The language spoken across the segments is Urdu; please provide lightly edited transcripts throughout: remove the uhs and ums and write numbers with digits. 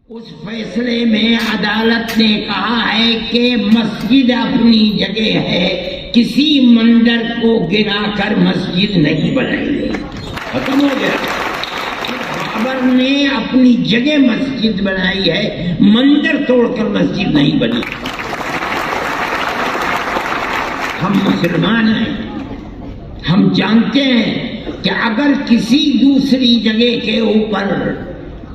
اس فیصلے میں عدالت نے کہا ہے کہ مسجد اپنی جگہ ہے، کسی مندر کو گرا کر مسجد نہیں بنائی گئی. ختم ہو گیا. بابر نے اپنی جگہ مسجد بنائی ہے، مندر توڑ کر مسجد نہیں بنی. ہم مسلمان ہیں، ہم جانتے ہیں کہ اگر کسی دوسری جگہ کے اوپر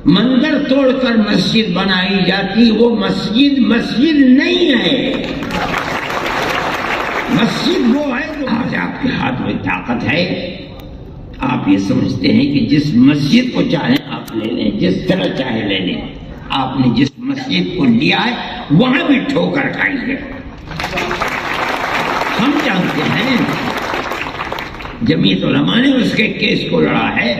مندر توڑ کر مسجد بنائی جاتی وہ مسجد نہیں ہے. مسجد وہ ہے جو آج آپ کے ہاتھ میں طاقت ہے. آپ یہ سمجھتے ہیں کہ جس مسجد کو چاہیں آپ لے لیں، جس طرح چاہے لے لیں. آپ نے جس مسجد کو لیا ہے وہاں بھی ٹھوکر کھائی ہے. ہم جانتے ہیں جمعیت علماء نے اس کے کیس کو لڑا ہے.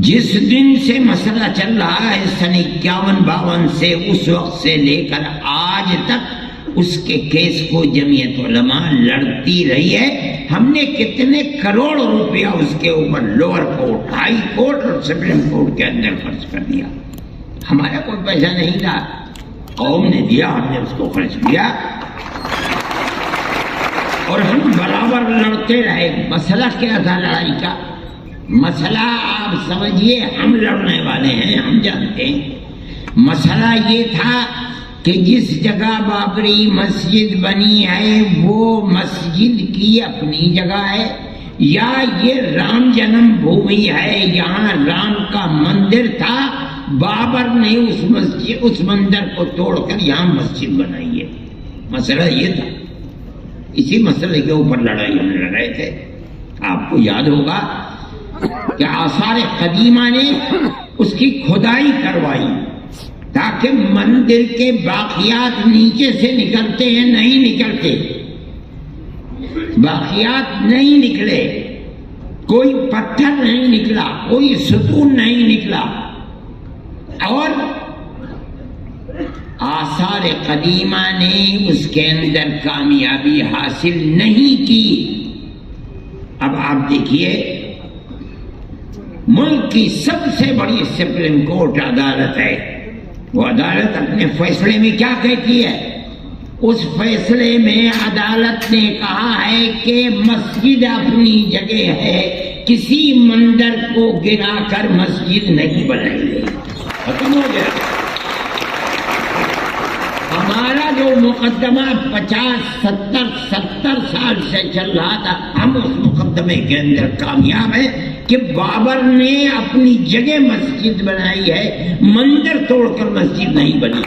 جس دن سے مسئلہ چل رہا ہے سن 51-52 سے، اس وقت سے لے کر آج تک اس کے کیس کو جمعیت علماء لڑتی رہی ہے. ہم نے کتنے کروڑ روپیہ اس کے اوپر لوور کورٹ، ہائی کورٹ اور سپریم کورٹ کے اندر خرچ کر دیا. ہمارا کوئی پیسہ نہیں تھا، قوم نے دیا، ہم نے اس کو خرچ کیا اور ہم برابر لڑتے رہے. مسئلہ کیا تھا لڑائی کا؟ مسئلہ آپ سمجھیے، ہم لڑنے والے ہیں، ہم جانتے ہیں. مسئلہ یہ تھا کہ جس جگہ بابری مسجد بنی ہے وہ مسجد کی اپنی جگہ ہے یا یہ رام جنم بھومی ہے، یہاں رام کا مندر تھا، بابر نے اس مندر کو توڑ کر یہاں مسجد بنائی ہے. مسئلہ یہ تھا. اسی مسئلے کے اوپر لڑائی ہم لڑ رہے تھے. آپ کو یاد ہوگا کہ آثار قدیمہ نے اس کی کھدائی کروائی تاکہ مندر کے باقیات نیچے سے نکلتے ہیں، نہیں نکلتے. باقیات نہیں نکلے، کوئی پتھر نہیں نکلا، کوئی ستون نہیں نکلا. اور آثار قدیمہ نے اس کے اندر کامیابی حاصل نہیں کی. اب آپ دیکھیے، ملک کی سب سے بڑی سپریم کورٹ عدالت ہے. وہ عدالت اپنے فیصلے میں کیا کہتی ہے؟ اس فیصلے میں عدالت نے کہا ہے کہ مسجد اپنی جگہ ہے، کسی مندر کو گرا کر مسجد نہیں بنائی گئی. ختم ہو گیا. ہمارا جو مقدمہ 50-70 سال سے چل رہا تھا، ہم اس مقدمے کے اندر کامیاب ہیں کہ بابر نے اپنی جگہ مسجد بنائی ہے، مندر توڑ کر مسجد نہیں بنی.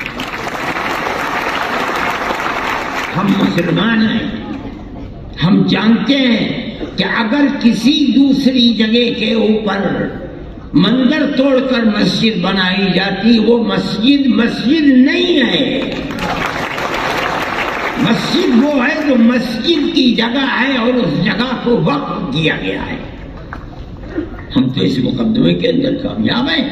ہم مسلمان ہیں، ہم جانتے ہیں کہ اگر کسی دوسری جگہ کے اوپر مندر توڑ کر مسجد بنائی جاتی وہ مسجد نہیں ہے. مسجد وہ ہے جو مسجد کی جگہ ہے اور اس جگہ کو وقف کیا گیا ہے. ہم تو اس مقدمے کے اندر کامیاب ہیں.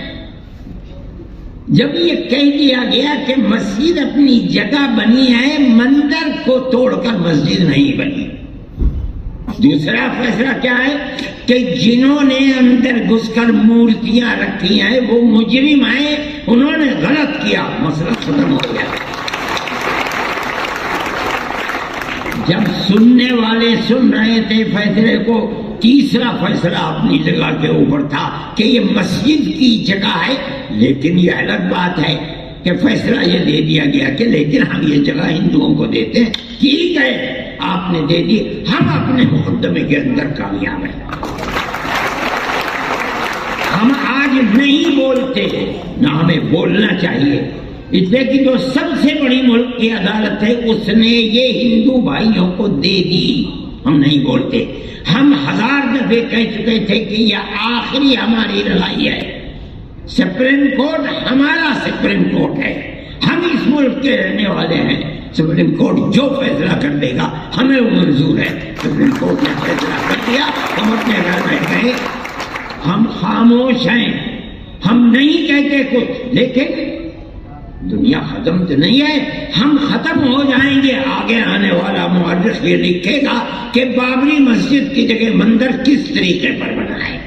جب یہ کہہ دیا گیا کہ مسجد اپنی جگہ بنی ہے، مندر کو توڑ کر مسجد نہیں بنی. دوسرا فیصلہ کیا ہے کہ جنہوں نے اندر گھس کر مورتیاں رکھی ہیں وہ مجرم ہیں، انہوں نے غلط کیا. مسئلہ ختم ہو گیا. جب سننے والے سن رہے تھے فیصلے کو، تیسرا فیصلہ اپنی جگہ کے اوپر تھا کہ یہ مسجد کی جگہ ہے. لیکن یہ الگ بات ہے کہ فیصلہ یہ دے دیا گیا کہ لیکن ہم یہ جگہ ہندوؤں کو دیتے ہیں. ٹھیک ہے، آپ نے دے دی، ہم اپنے مقدمے کے اندر کامیاب ہیں. ہم آج نہیں بولتے، نہ ہمیں بولنا چاہیے. اس لیے کہ جو سب سے بڑی ملک کی عدالت ہے اس نے یہ ہندو بھائیوں کو دے دی. ہم نہیں بولتے. ہم 1000 دفعے کہہ چکے تھے کہ یہ آخری ہماری لڑائی ہے. سپریم کورٹ ہمارا سپریم کورٹ ہے، ہم اس ملک کے رہنے والے ہیں. سپریم کورٹ جو فیصلہ کر دے گا ہمیں وہ منظور ہے. سپریم کورٹ نے فیصلہ کر دیا، ہم اپنے گھر میں گئے. ہم خاموش ہیں، ہم نہیں کہتے کچھ. لیکن دنیا ختم تو نہیں ہے، ہم ختم ہو جائیں گے. آگے آنے والا مورخ یہ لکھے گا کہ بابری مسجد کی جگہ مندر کس طریقے پر بنا ہے.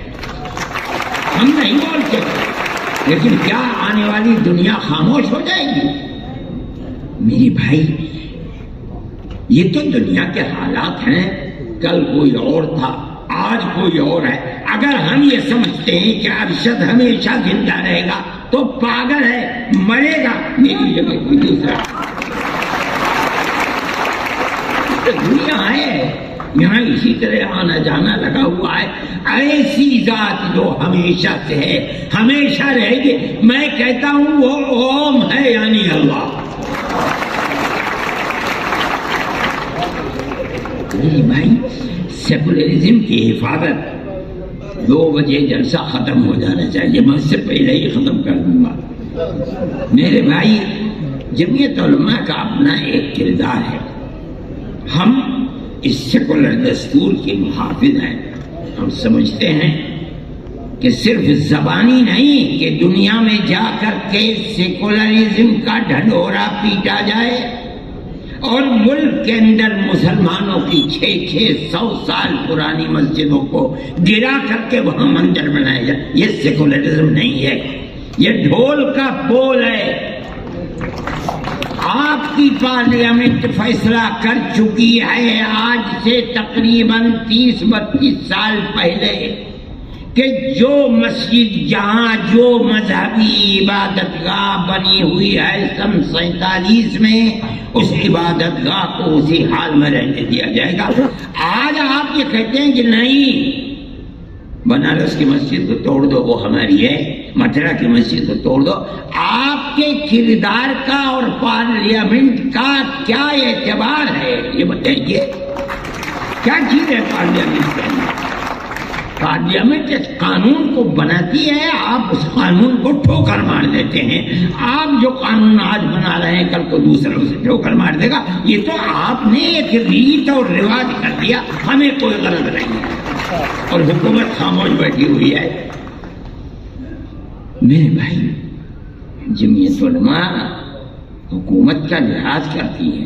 ہم نہیں بولتے. لیکن کیا آنے والی دنیا خاموش ہو جائے گی؟ میری بھائی یہ تو دنیا کے حالات ہیں، کل کوئی اور تھا، آج کوئی اور ہے۔ اگر ہم یہ سمجھتے ہیں کہ ارشد ہمیشہ زندہ رہے گا تو پاگل ہے، مرے گا، میری جگہ کوئی دوسرا۔ دنیا ہے یہاں اسی طرح آنا جانا لگا ہوا ہے، ایسی ذات جو ہمیشہ سے ہے، ہمیشہ رہے گی۔ میں کہتا ہوں وہ اوم ہے، یعنی اللہ۔ میری بھائی سیکولرزم کی حفاظت 2 بجے جلسہ ختم ہو جانا چاہیے، میں اس سے پہلے ہی ختم کر دوں گا۔ میرے بھائی جمعیت علماء کا اپنا ایک کردار ہے، ہم اس سیکولر دستور کے محافظ ہیں۔ ہم سمجھتے ہیں کہ صرف زبانی نہیں کہ دنیا میں جا کر کے سیکولرزم کا ڈھڈورا پیٹا جائے اور ملک کے اندر مسلمانوں کی 600 سال پرانی مسجدوں کو گرا کر کے وہاں مندر بنایا جائے، یہ سیکولرزم نہیں ہے، یہ ڈھول کا بول ہے۔ آپ کی پارلیمنٹ فیصلہ کر چکی ہے آج سے تقریباً 30-32 سال پہلے کہ جو مسجد جہاں جو مذہبی عبادت گاہ بنی ہوئی ہے سن 47 میں، اس عبادت گاہ کو اسی حال میں رہنے دیا جائے گا۔ آج آپ یہ کہتے ہیں کہ نہیں، بنارس کی مسجد کو توڑ دو، وہ ہماری ہے، متھرا کی مسجد کو توڑ دو۔ آپ کے کردار کا اور پارلیمنٹ کا کیا اعتبار ہے یہ بتائیے؟ کیا چیز ہے پارلیمنٹ کے اندر؟ پارلیمنٹ اس قانون کو بناتی ہے، آپ اس قانون کو ٹھوکر مار دیتے ہیں۔ آپ جو قانون آج بنا رہے ہیں کل کو دوسروں سے ٹھوکر مار دے گا۔ یہ تو آپ نے ایک ریت اور رواج کر دیا، ہمیں کوئی غرض نہیں ہے اور حکومت خاموش بیٹھی ہوئی ہے۔ میرے بھائی جمعیت علماء حکومت کا لحاظ کرتی ہے،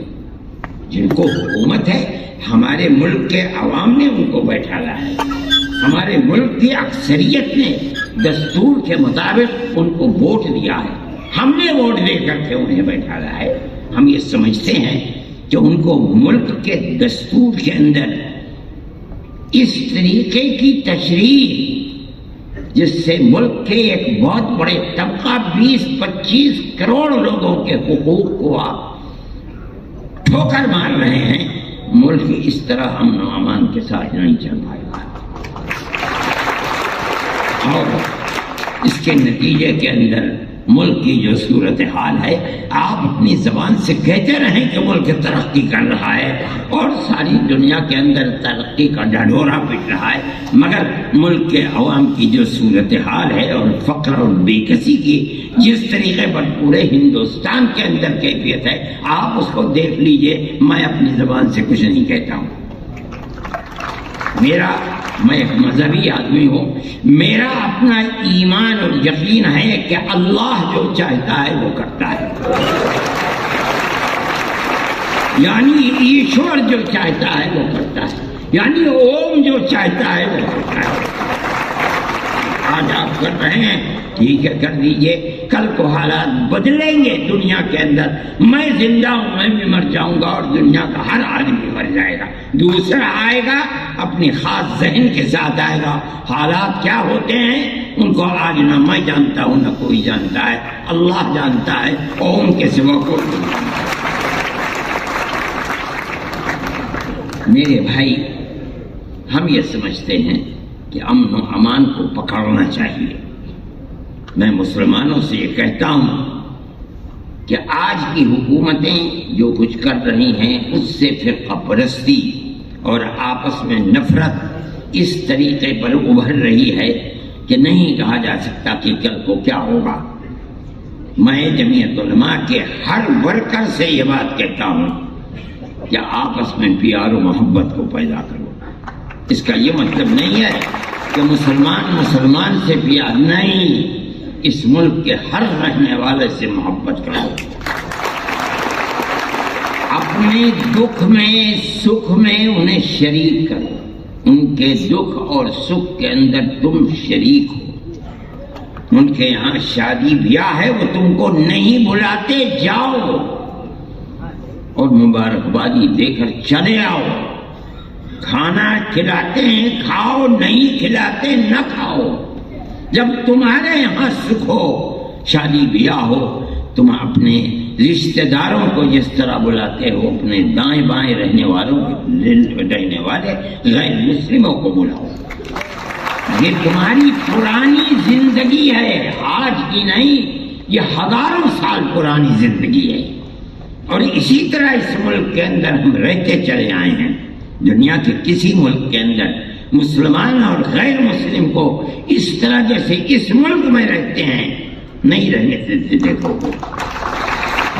جن کو حکومت ہے ہمارے ملک کے عوام نے ان کو بیٹھایا ہے، ہمارے ملک کی اکثریت نے دستور کے مطابق ان کو ووٹ دیا ہے، ہم نے ووٹ دے کر کے انہیں بیٹھایا ہے۔ ہم یہ سمجھتے ہیں کہ ان کو ملک کے دستور کے اندر اس طریقے کی تشریح جس سے ملک کے ایک بہت بڑے طبقہ 20-25 کروڑ لوگوں کے حقوق کو آپ ٹھوکر مار رہے ہیں، ملک اس طرح امن و امان کے ساتھ نہیں چل پائے گا۔ اور اس کے نتیجے کے اندر ملک کی جو صورتحال ہے، آپ اپنی زبان سے کہتے رہیں کہ ملک ترقی کر رہا ہے اور ساری دنیا کے اندر ترقی کا ڈھڈورا پٹ رہا ہے، مگر ملک کے عوام کی جو صورتحال ہے اور فقر اور بے کسی کی جس طریقے پر پورے ہندوستان کے اندر کیفیت ہے، آپ اس کو دیکھ لیجئے۔ میں اپنی زبان سے کچھ نہیں کہتا ہوں، میں ایک مذہبی آدمی ہوں، میرا اپنا ایمان اور یقین ہے کہ اللہ جو چاہتا ہے وہ کرتا ہے، یعنی ایشور جو چاہتا ہے وہ کرتا ہے، یعنی اوم جو چاہتا ہے وہ کرتا ہے۔ آج آپ کر رہے ہیں، ٹھیک ہے کر دیجئے، کل کو حالات بدلیں گے دنیا کے اندر، میں زندہ ہوں، میں بھی مر جاؤں گا اور دنیا کا ہر آدمی مر جائے گا، دوسرا آئے گا اپنی خاص ذہن کے ساتھ آئے گا۔ حالات کیا ہوتے ہیں ان کو آج نہ میں جانتا ہوں نہ کوئی جانتا ہے، اللہ جانتا ہے اور ان کے سوا کوئی نہیں جانتا۔ میرے بھائی ہم یہ سمجھتے ہیں کہ امن و امان کو پکڑنا چاہیے۔ میں مسلمانوں سے یہ کہتا ہوں کہ آج کی حکومتیں جو کچھ کر رہی ہیں اس سے فرقہ پرستی اور آپس میں نفرت اس طریقے پر ابھر رہی ہے کہ نہیں کہا جا سکتا کہ کل کو کیا ہوگا۔ میں جمعیت علماء کے ہر ورکر سے یہ بات کہتا ہوں کہ آپس میں پیار و محبت کو پیدا کرو۔ اس کا یہ مطلب نہیں ہے کہ مسلمان سے پیار نہیں، اس ملک کے ہر رہنے والے سے محبت کرو، اپنے دکھ میں سکھ میں انہیں شریک کرو، ان کے دکھ اور سکھ کے اندر تم شریک ہو۔ ان کے یہاں شادی بیاہ ہے، وہ تم کو نہیں بلاتے، جاؤ اور مبارکبادی دے کر چلے آؤ۔ کھانا کھلاتے ہیں کھاؤ، نہیں کھلاتے نہ کھاؤ۔ جب تمہارے یہاں سکھ ہو، شادی بیاہ ہو، تم اپنے رشتہ داروں کو جس طرح بلاتے ہو، اپنے دائیں بائیں رہنے والوں رہنے والے غیر مسلموں کو بلاؤ۔ یہ تمہاری پرانی زندگی ہے، آج کی نہیں، یہ ہزاروں سال پرانی زندگی ہے، اور اسی طرح اس ملک کے اندر ہم رہتے چلے آئے ہیں۔ دنیا کے کسی ملک کے اندر مسلمان اور غیر مسلم کو اس طرح جیسے اس ملک میں رہتے ہیں نہیں رہنے دیتے۔ دیکھو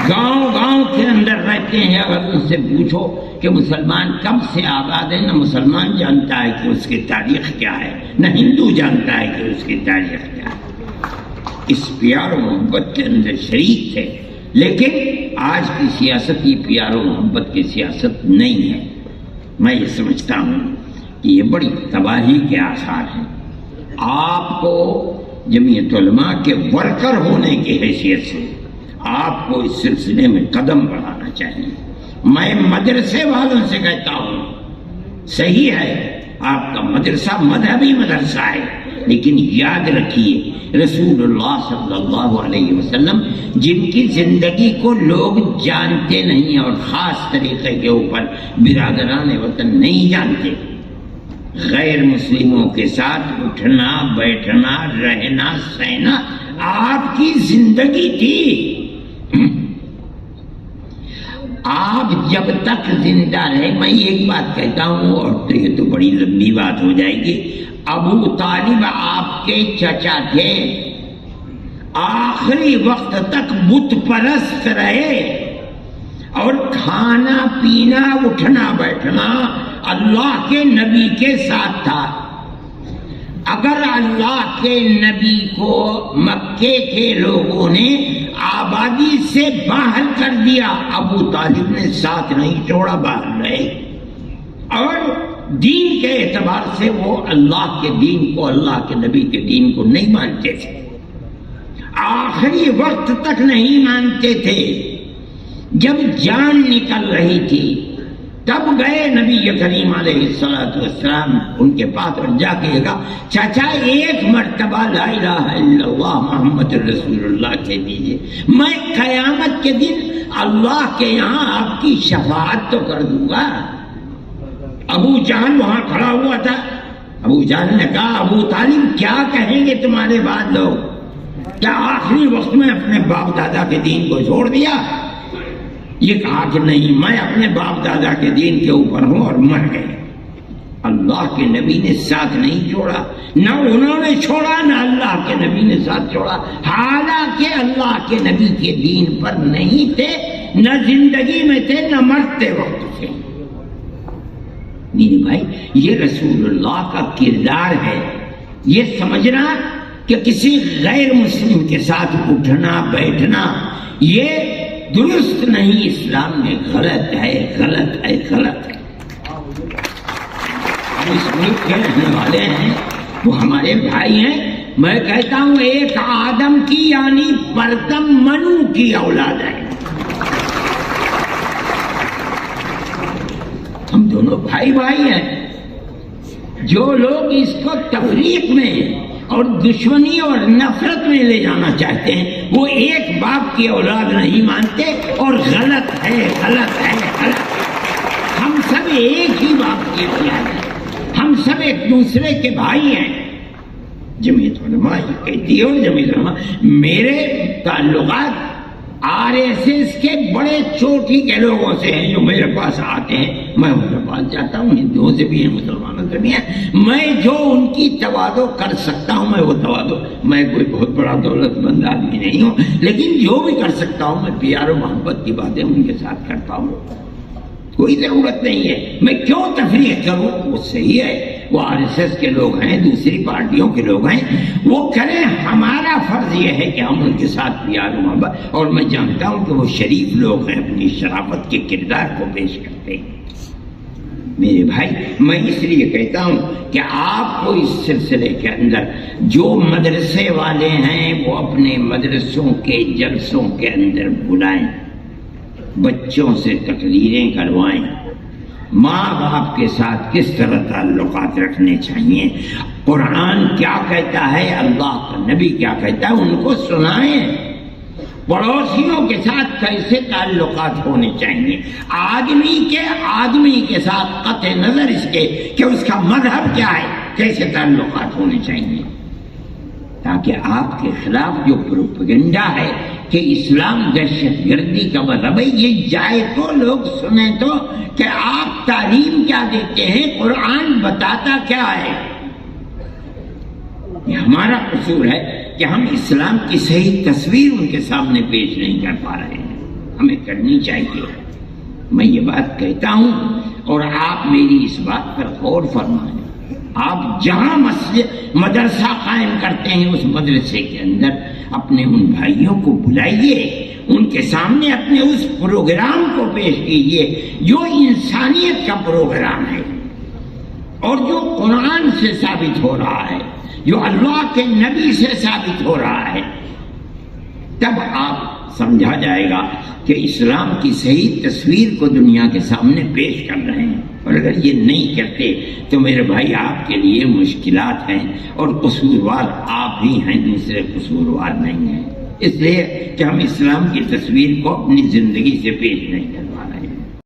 گاؤں گاؤں کے اندر رہتے ہیں، اگر ان سے پوچھو کہ مسلمان کب سے آباد ہے، نہ مسلمان جانتا ہے کہ اس کی تاریخ کیا ہے، نہ ہندو جانتا ہے کہ اس کی تاریخ کیا ہے۔ اس پیار و محبت کے اندر شریک تھے، لیکن آج کی سیاست یہ پیار و محبت کی سیاست نہیں ہے۔ میں یہ سمجھتا ہوں کہ یہ بڑی تباہی کے آثار ہیں۔ آپ کو جمعیت علماء کے ورکر ہونے کی حیثیت سے آپ کو اس سلسلے میں قدم بڑھانا چاہیے۔ میں مدرسے والوں سے کہتا ہوں، صحیح ہے آپ کا مدرسہ مذہبی مدرسہ ہے، لیکن یاد رکھیے رسول اللہ صلی اللہ علیہ وسلم جن کی زندگی کو لوگ جانتے نہیں اور خاص طریقے کے اوپر برادران وطن نہیں جانتے، غیر مسلموں کے ساتھ اٹھنا بیٹھنا رہنا سہنا آپ کی زندگی تھی۔ آپ جب تک زندہ رہے، میں ایک بات کہتا ہوں اور تو یہ تو بڑی لمبی بات ہو جائے گی، ابو طالب آپ کے چچا تھے، آخری وقت تک بت پرست رہے، اور کھانا پینا اٹھنا بیٹھنا اللہ کے نبی کے ساتھ تھا۔ اگر اللہ کے نبی کو مکے کے لوگوں نے آبادی سے باہر کر دیا، ابو طالب نے ساتھ نہیں چھوڑا، باہر رہے، اور دین کے اعتبار سے وہ اللہ کے دین کو، اللہ کے نبی کے دین کو نہیں مانتے تھے، آخری وقت تک نہیں مانتے تھے۔ جب جان نکل رہی تھی تب گئے نبی کریم علیہ السلام ان کے پاس اور جا کے کہا، چاچا ایک مرتبہ لا الہ الا اللہ محمد رسول اللہ کہہ دیجیے، میں قیامت کے دن اللہ کے یہاں آپ کی شفاعت تو کر دوں گا۔ ابو جہل وہاں کھڑا ہوا تھا، ابو جہل نے کہا، ابو طالب کیا کہیں گے تمہارے بعد لوگ، کیا آخری وقت میں اپنے باپ دادا کے دین کو چھوڑ دیا؟ یہ کہا کہ نہیں، میں اپنے باپ دادا کے دین کے اوپر ہوں، اور مر گئے۔ اللہ کے نبی نے ساتھ نہیں چھوڑا، نہ انہوں نے چھوڑا نہ اللہ کے نبی نے ساتھ چھوڑا، حالانکہ اللہ کے نبی کے دین پر نہیں تھے، نہ زندگی میں تھے نہ مرتے وقت تھے۔ میرے بھائی یہ رسول اللہ کا کردار ہے۔ یہ سمجھنا کہ کسی غیر مسلم کے ساتھ اٹھنا بیٹھنا یہ درست نہیں، اسلام میں غلط ہے، غلط ہے، غلط ہے۔ ہم اس ملک کے رہنے والے ہیں، وہ ہمارے بھائی ہیں۔ میں کہتا ہوں ایک آدم کی یعنی پرتم منو کی اولاد ہے، ہم دونوں بھائی بھائی ہیں۔ جو لوگ اس کو تفریق میں اور دشمنی اور نفرت میں لے جانا چاہتے ہیں، وہ ایک باپ کی اولاد نہیں مانتے، اور غلط ہے، غلط ہے، غلط ہے۔ ہم سب ایک ہی باپ کی اولاد ہیں، ہم سب ایک دوسرے کے بھائی ہیں۔ جمعیت علماء یہ کہتی ہے، اور جمعیت علماء میرے تعلقات RSS کے بڑے چوٹی کے لوگوں سے ہیں، جو میرے پاس آتے ہیں، میں ان کے پاس جاتا ہوں، ہندوؤں سے بھی ہیں، مسلمانوں سے بھی ہیں، میں جو ان کی تواضع کر سکتا ہوں میں وہ تواضع، میں کوئی بہت بڑا دولت مند آدمی نہیں ہوں، لیکن جو بھی کر سکتا ہوں میں پیار و محبت کی باتیں ان کے ساتھ کرتا ہوں۔ کوئی ضرورت نہیں ہے میں کیوں تفریق کروں، وہ صحیح ہے، وہ RSS کے لوگ ہیں، دوسری پارٹیوں کے لوگ ہیں، وہ کریں، ہمارا فرض یہ ہے کہ ہم ان کے ساتھ پیار و محبت، اور میں جانتا ہوں کہ وہ شریف لوگ ہیں، اپنی شرافت کے کردار کو پیش کرتے ہیں۔ میرے بھائی میں اس لیے کہتا ہوں کہ آپ کو اس سلسلے کے اندر جو مدرسے والے ہیں وہ اپنے مدرسوں کے جلسوں کے اندر بلائیں، بچوں سے تقریریں کروائیں، ماں باپ کے ساتھ کس طرح تعلقات رکھنے چاہیے، قرآن کیا کہتا ہے، اللہ کا نبی کیا کہتا ہے، ان کو سنائیں، پڑوسیوں کے ساتھ کیسے تعلقات ہونے چاہیے، آدمی کے ساتھ قطع نظر اس کے کہ اس کا مذہب کیا ہے کیسے تعلقات ہونے چاہیے، تاکہ آپ کے خلاف جو پروپیگنڈا ہے کہ اسلام دہشت گردی کا مذہب ہے یہ جائے تو لوگ سنیں تو کہ آپ تعلیم کیا دیتے ہیں، قرآن بتاتا کیا ہے۔ یہ ہمارا قصور ہے کہ ہم اسلام کی صحیح تصویر ان کے سامنے پیش نہیں کر پا رہے ہیں، ہمیں کرنی چاہیے۔ میں یہ بات کہتا ہوں اور آپ میری اس بات پر غور فرمائیں، آپ جہاں مدرسہ قائم کرتے ہیں اس مدرسے کے اندر اپنے ان بھائیوں کو بلائیے، ان کے سامنے اپنے اس پروگرام کو پیش کیجیے جو انسانیت کا پروگرام ہے اور جو قرآن سے ثابت ہو رہا ہے، جو اللہ کے نبی سے ثابت ہو رہا ہے، تب آپ سمجھا جائے گا کہ اسلام کی صحیح تصویر کو دنیا کے سامنے پیش کر رہے ہیں۔ اور اگر یہ نہیں کرتے تو میرے بھائی آپ کے لیے مشکلات ہیں، اور قصوروار آپ ہی ہیں، دوسرے قصوروار نہیں ہیں، اس لیے کہ ہم اسلام کی تصویر کو اپنی زندگی سے پیش نہیں کر پا رہے ہیں۔